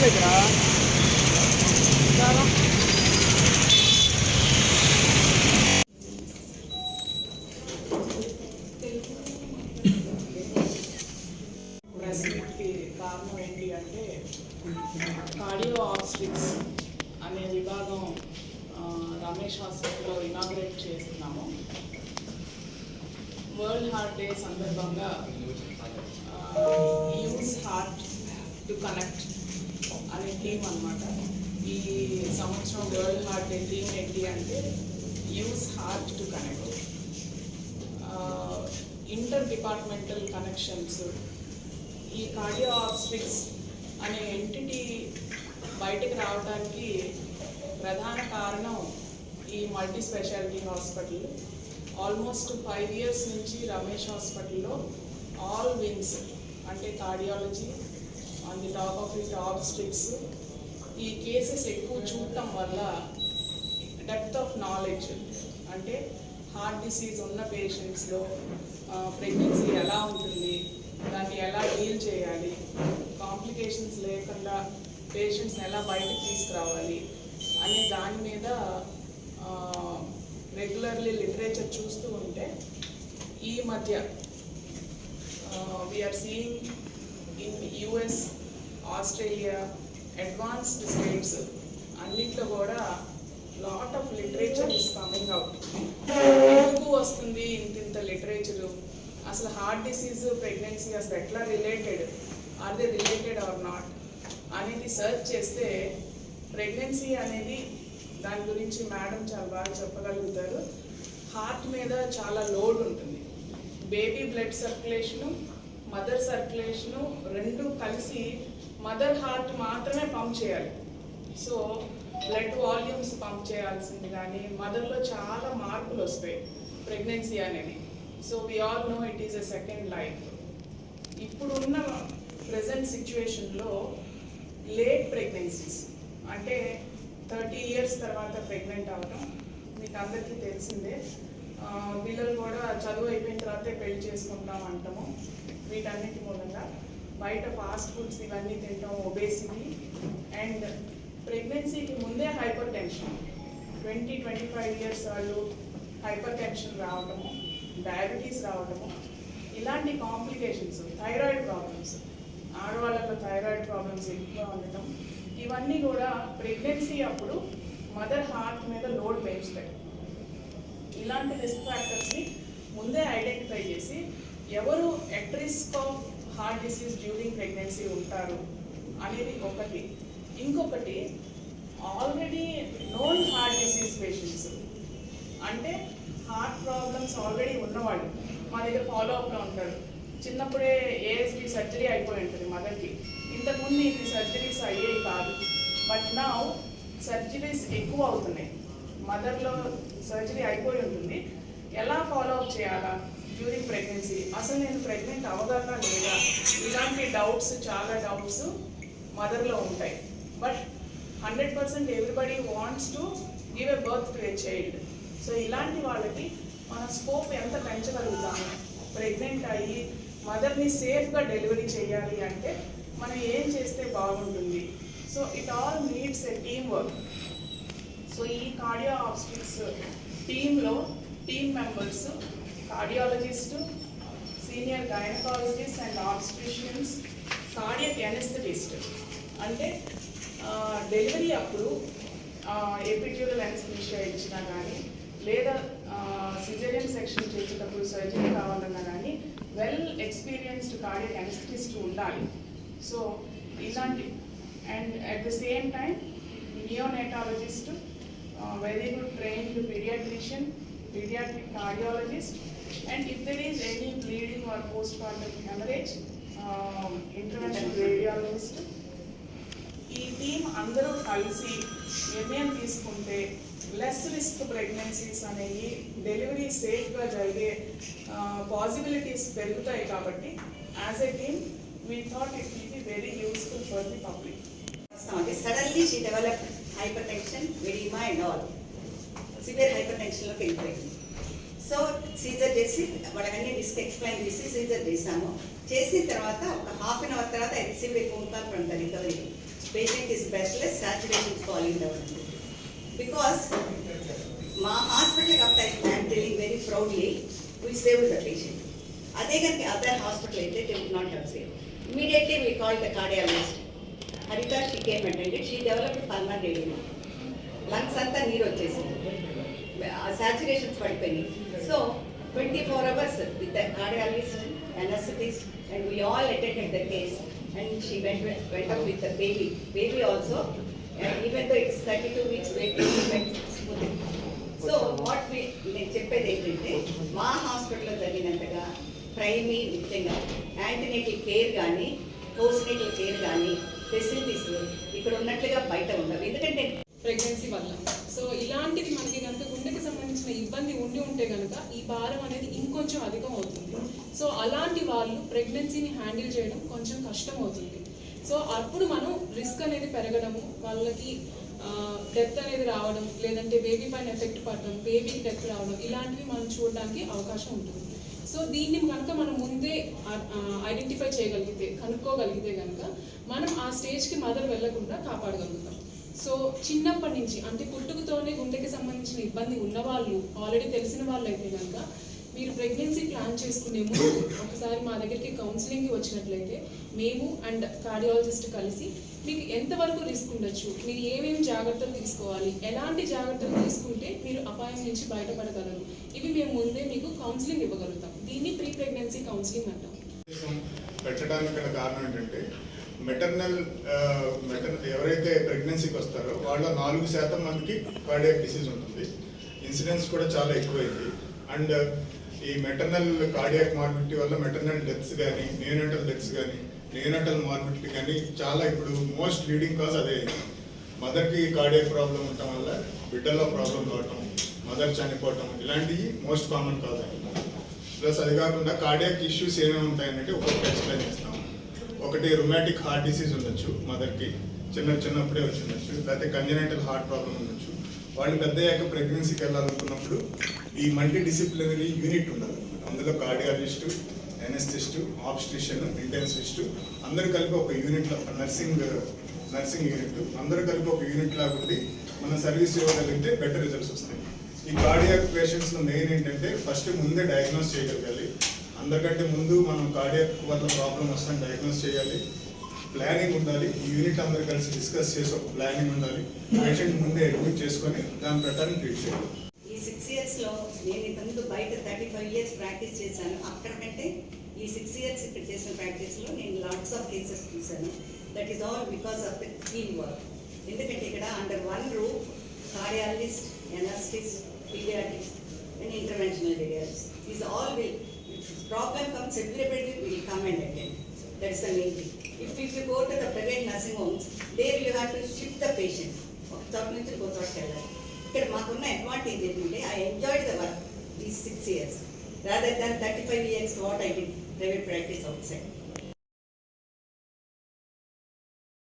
దగ్గర కారణం ఏంటి అంటే కార్డియో ఆబ్స్టిక్స్ అనే విభాగం రమేష్ హాస్పిటల్లో ఇనాగ్రేట్ చేస్తున్నాము. వరల్డ్ హార్ట్ డే సందర్భంగా యూజ్ హార్ట్ టు కనెక్ట్ అనే థీమ్ అన్నమాట. ఈ సంవత్సరం వరల్డ్ హార్ట్ డే థీమ్ ఏంటి అంటే use heart to connect. Inter departmental connections, ఈ కార్డియో ఆబ్స్టిక్స్ అనే ఎంటిటీ బయటకు రావడానికి ప్రధాన కారణం ఈ multi speciality hospital. Almost 5 years నుంచి రమేష్ హాస్పిటల్లో ఆల్ వింగ్స్ అంటే cardiology, on the top of it ఆబ్స్టిక్స్, ఈ కేసెస్ ఎక్కువ చూడటం వల్ల డెప్త్ ఆఫ్ నాలెడ్జ్ అంటే హార్ట్ డిసీజ్ ఉన్న పేషెంట్స్లో ప్రెగ్నెన్సీ ఎలా ఉంటుంది, దాన్ని ఎలా డీల్ చేయాలి, కాంప్లికేషన్స్ లేకుండా పేషెంట్స్ని ఎలా బయటకు తీసుకురావాలి అనే దాని మీద రెగ్యులర్లీ లిటరేచర్ చూస్తూ ఉంటే ఈ మధ్య we are seeing in US, Australia, advanced states అన్నింటిలో కూడా lot of literature is coming out. ఎందుకు వస్తుంది ఇంత లిటరేచరు, అసలు హార్ట్ డిసీజ్ ప్రెగ్నెన్సీ అసలు ఎట్లా related, are they related or not అనేది సర్చ్ చేస్తే ప్రెగ్నెన్సీ అనేది దాని గురించి మేడం చాలా బాగా చెప్పగలుగుతారు. హార్ట్ మీద చాలా లోడ్ ఉంటుంది. Baby blood circulation, mother circulation రెండు కలిసి మదర్ హార్ట్ మాత్రమే పంప్ చేయాలి. సో బ్లడ్ వాల్యూమ్స్ పంప్ చేయాల్సింది, కానీ మదర్లో చాలా మార్పులు వస్తాయి ప్రెగ్నెన్సీ అనేది. So we all know it is a second life. ఇప్పుడున్న ప్రజెంట్ సిచ్యువేషన్లో లేట్ ప్రెగ్నెన్సీస్ అంటే 30 years తర్వాత ప్రెగ్నెంట్ అవ్వడం మీకు అందరికీ తెలిసిందే. పిల్లలు కూడా చదువు అయిపోయిన తర్వాతే పెళ్లి చేసుకుంటాం అంటాము. వీటన్నిటి మూలంగా బయట ఫాస్ట్ ఫుడ్స్ ఇవన్నీ తింటాం, ఒబేసిటీ అండ్ ప్రెగ్నెన్సీకి ముందే హైపర్ టెన్షన్, 20-25 years వాళ్ళు హైపర్ టెన్షన్ రావడము, డయాబెటీస్ రావడము, ఇలాంటి కాంప్లికేషన్స్, థైరాయిడ్ ప్రాబ్లమ్స్, ఆడవాళ్ళలో థైరాయిడ్ ప్రాబ్లమ్స్ ఎక్కువగా ఉండటం, ఇవన్నీ కూడా ప్రెగ్నెన్సీ అప్పుడు మదర్ హార్ట్ మీద లోడ్ పెంచుతాయి. ఇలాంటి రిస్క్ ఫ్యాక్టర్స్ని ముందే ఐడెంటిఫై చేసి ఎవరు at risk of heart disease during pregnancy ఉంటారు అనేది ఒకటి. ఇంకొకటి already known heart disease patients అంటే హార్ట్ ప్రాబ్లమ్స్ ఆల్రెడీ ఉన్నవాళ్ళు మా దగ్గర ఫాలోఅప్లో ఉంటారు. చిన్నప్పుడే ఏఎస్డి సర్జరీ అయిపోయి ఉంటుంది మదర్కి. ఇంతకుముందు ఇది సర్జరీస్ అయ్యేవి కాదు, బట్ నౌ సర్జరీస్ ఎక్కువ అవుతున్నాయి. మదర్లో సర్జరీ అయిపోయి ఉంటుంది. ఎలా ఫాలోఅప్ చేయాలా డ్యూరింగ్ ప్రెగ్నెన్సీ, అసలు నేను ప్రెగ్నెంట్ అవ్వగలనా లేదా, ఇలాంటి డౌట్స్, చాలా డౌట్స్ మదర్లో ఉంటాయి. But 100% everybody wants to give a birth to a child. So ఇలాంటి వాళ్ళకి మన స్కోప్ ఎంత పెంచగలుగుతాము, ప్రెగ్నెంట్ అయ్యి మదర్ని సేఫ్గా డెలివరీ చేయాలి అంటే మనం ఏం చేస్తే బాగుంటుంది. So it all needs a team work. So ఈ కార్డియో ఆబ్స్టిక్స్ టీంలో team members cardiologist, senior gynaecologist and obstetricians, cardiac anaesthetist అంటే డెలివరీ అప్పుడు ఎపిడ్యూరల్ అనెస్థీషియా ఇచ్చినా కానీ లేదా సిజేరియన్ సెక్షన్ చేసేటప్పుడు సర్జరీ కావాలన్నా కానీ వెల్ ఎక్స్పీరియన్స్డ్ కార్డియక్ అనెస్థెటిస్ట్ ఉండాలి. సో ఇలాంటి and at the same time neonatologist, very good trained paediatrician, paediatric cardiologist, and if there is any bleeding or postpartum hemorrhage, interventional radiologist. ఈ team అందరూ కలిసి నిర్ణయం తీసుకుంటే లెస్ రిస్క్ ప్రెగ్నెన్సీస్ అనేవి, delivery సేఫ్గా జరిగే పాసిబిలిటీస్ పెరుగుతాయి. కాబట్టి as a team we thought it will be very useful for the public. Suddenly she developed hypertension, edema and all. Severe hypertension లోకి వెళ్ళిపోయింది. సో సీజర్ చేసి వాళ్ళకన్నీ డిస్క్ ఎక్స్ప్లెయిన్ చేసి సీజర్ చేసాము. చేసిన తర్వాత ఒక ½ an hour తర్వాత I received a phone call from the recovery. Patient is breathless, saturation falling down. Because మా హాస్పిటల్ కాబట్టి I'm telling very proudly we save the patient. అదే కనుక అదర్ హాస్పిటల్ అయితే they would not have save. Immediately we call the cardiologist. Haritha she came attended, she developed pulmonary oedema. Lungs అంతా నీరు వచ్చేసింది, saturations పడిపోయినాయి. So 24 hours with the cardiologist, anesthetist, and we all attended the case. And she went up with the baby also. And even though it's 32 weeks baby, she went smoothly. So what నేను చెప్పేది ఏంటంటే, మా హాస్పిటల్లో జరిగినంతగా primary ముఖ్యంగా antenatal care కానీ పోస్ట్నేటల్ care కానీ facilities ఇక్కడ ఉన్నట్లుగా బయట ఉండవు. ఎందుకంటే ప్రెగ్నెన్సీ వల్ల సో ఇలాంటిది మనకి కనుక గుండెకి సంబంధించిన ఇబ్బంది ఉంటే కనుక ఈ భారం అనేది ఇంకొంచెం అధికం అవుతుంది. సో అలాంటి వాళ్ళు ప్రెగ్నెన్సీని హ్యాండిల్ చేయడం కొంచెం కష్టం అవుతుంది. సో అప్పుడు మనం రిస్క్ అనేది పెరగడము, వాళ్ళకి డెత్ అనేది రావడం, లేదంటే బేబీ పైన ఎఫెక్ట్ పడడం, బేబీకి డెత్ రావడం, ఇలాంటివి మనం చూడడానికి అవకాశం ఉంటుంది. సో దీన్ని కనుక మనం ముందే ఐడెంటిఫై చేయగలిగితే, కనుక్కోగలిగితే కనుక మనం ఆ స్టేజ్కి మదర్ వెళ్లకుండా కాపాడగలుగుతాం. సో చిన్నప్పటి నుంచి అంటే పుట్టుకతోనే గుండెకి సంబంధించిన ఇబ్బంది ఉన్నవాళ్ళు, ఆల్రెడీ తెలిసిన వాళ్ళు అయితే కనుక మీరు ప్రెగ్నెన్సీ ప్లాన్ చేసుకునే ముందు ఒకసారి మా దగ్గరికి కౌన్సిలింగ్కి వచ్చినట్లయితే మేము అండ్ కార్డియాలజిస్ట్ కలిసి మీకు ఎంతవరకు రిస్క్ ఉండొచ్చు, మీరు ఏమేమి జాగ్రత్తలు తీసుకోవాలి, ఎలాంటి జాగ్రత్తలు తీసుకుంటే మీరు అపాయం నుంచి బయటపడగలరు, ఇవి మేము ముందే మీకు కౌన్సిలింగ్ ఇవ్వగలుగుతాం. దీన్ని ప్రీ ప్రెగ్నెన్సీ కౌన్సిలింగ్ అంటాం. పెట్టడానికి కారణం ఏంటంటే మెటర్నల్ ఎవరైతే ప్రెగ్నెన్సీకి వస్తారో వాళ్ళ 4% మందికి కార్డియాక్ డిసీజ్ ఉంటుంది. ఇన్సిడెన్స్ కూడా చాలా ఎక్కువైంది. అండ్ ఈ మెటర్నల్ కార్డియాక్ మార్బిలిటీ వల్ల మెటర్నల్ డెత్స్ కానీ నియోనటల్ డెత్స్ కానీ నియోనటల్ మార్బిలిటీ కానీ చాలా ఇప్పుడు మోస్ట్ లీడింగ్ కాజ్ అదే. మదర్కి కార్డియాక్ ప్రాబ్లం ఉండటం వల్ల బిడ్డల్లో ప్రాబ్లం రావటం, మదర్ చనిపోవటం, ఇలాంటివి మోస్ట్ కామన్ కాజ్ అన్నమాట. ప్లస్ అది కాకుండా కార్డియాక్ ఇష్యూస్ ఏమేమి ఉంటాయనంటే ఒక్కొక్కటి ఎక్స్ప్లెయిన్ చేస్తాము. ఒకటి రొమాటిక్ హార్ట్ డిసీజ్ ఉండొచ్చు, మదర్కి చిన్నప్పుడే వచ్చి ఉండొచ్చు, లేకపోతే కంజనైటల్ హార్ట్ ప్రాబ్లం ఉండొచ్చు. వాళ్ళు పెద్దయ్యాక ప్రెగ్నెన్సీకి వెళ్ళాలనుకున్నప్పుడు ఈ మల్టీ డిసిప్లినరీ యూనిట్ ఉండాలి. అందులో కార్డియాలజిస్టు, ఎనెస్థిస్టు, ఆబ్స్ట్రిషన్, ఇంటెన్సివిస్టు అందరూ కలిపి ఒక యూనిట్లో, నర్సింగ్ యూనిట్ అందరూ కలిపి ఒక యూనిట్ లాగా ఉండి మన సర్వీస్ ఇవ్వగలిగితే బెటర్ రిజల్ట్స్ వస్తాయి. ఈ కార్డియాక్ పేషెంట్స్లో మెయిన్ ఏంటంటే ఫస్ట్ ముందే డయాగ్నోస్ చేయగలగాలి. అందరికంటే ముందు మనం కార్డియాక్ వల్ల ప్రాబ్లం వస్తుందని డయాగ్నోస్ చేయాలి. ప్లానింగ్ ఉండాలి. ఈ యూనిట్ అందరూ కలిసి డిస్కస్ చేసి ఒక ప్లానింగ్ ఉండాలి. పేషెంట్ ముందే అడ్మిట్ చేసుకొని దాని ప్రకారం ట్రీట్ చేయాలి. ఈ 6 yearsలో నేను ఇంతకుముందు బయట 35 years ప్రాక్టీస్ చేశాను. అక్కడికంటే ఈ 6 years ఇక్కడ చేసిన ప్రాక్టీస్లో నేను లాట్స్ ఆఫ్ కేసెస్ చూశాను. That is all because of the team work. ఎందుకంటే ఇక్కడ under one roof cardiologist, anaesthetist, paediatrics and interventional radiologist is all will problem comes, everybody will come and attend. That's the main thing. If you go to the private nursing homes, there you have to shift the patient. ఒక చోట నుంచి ఇంకో చోటకి వెళ్ళాలి. ఇక్కడ మాకున్న advantage ఏంటంటే I enjoyed the work these 6 years rather than 35 years what I did private practice outside.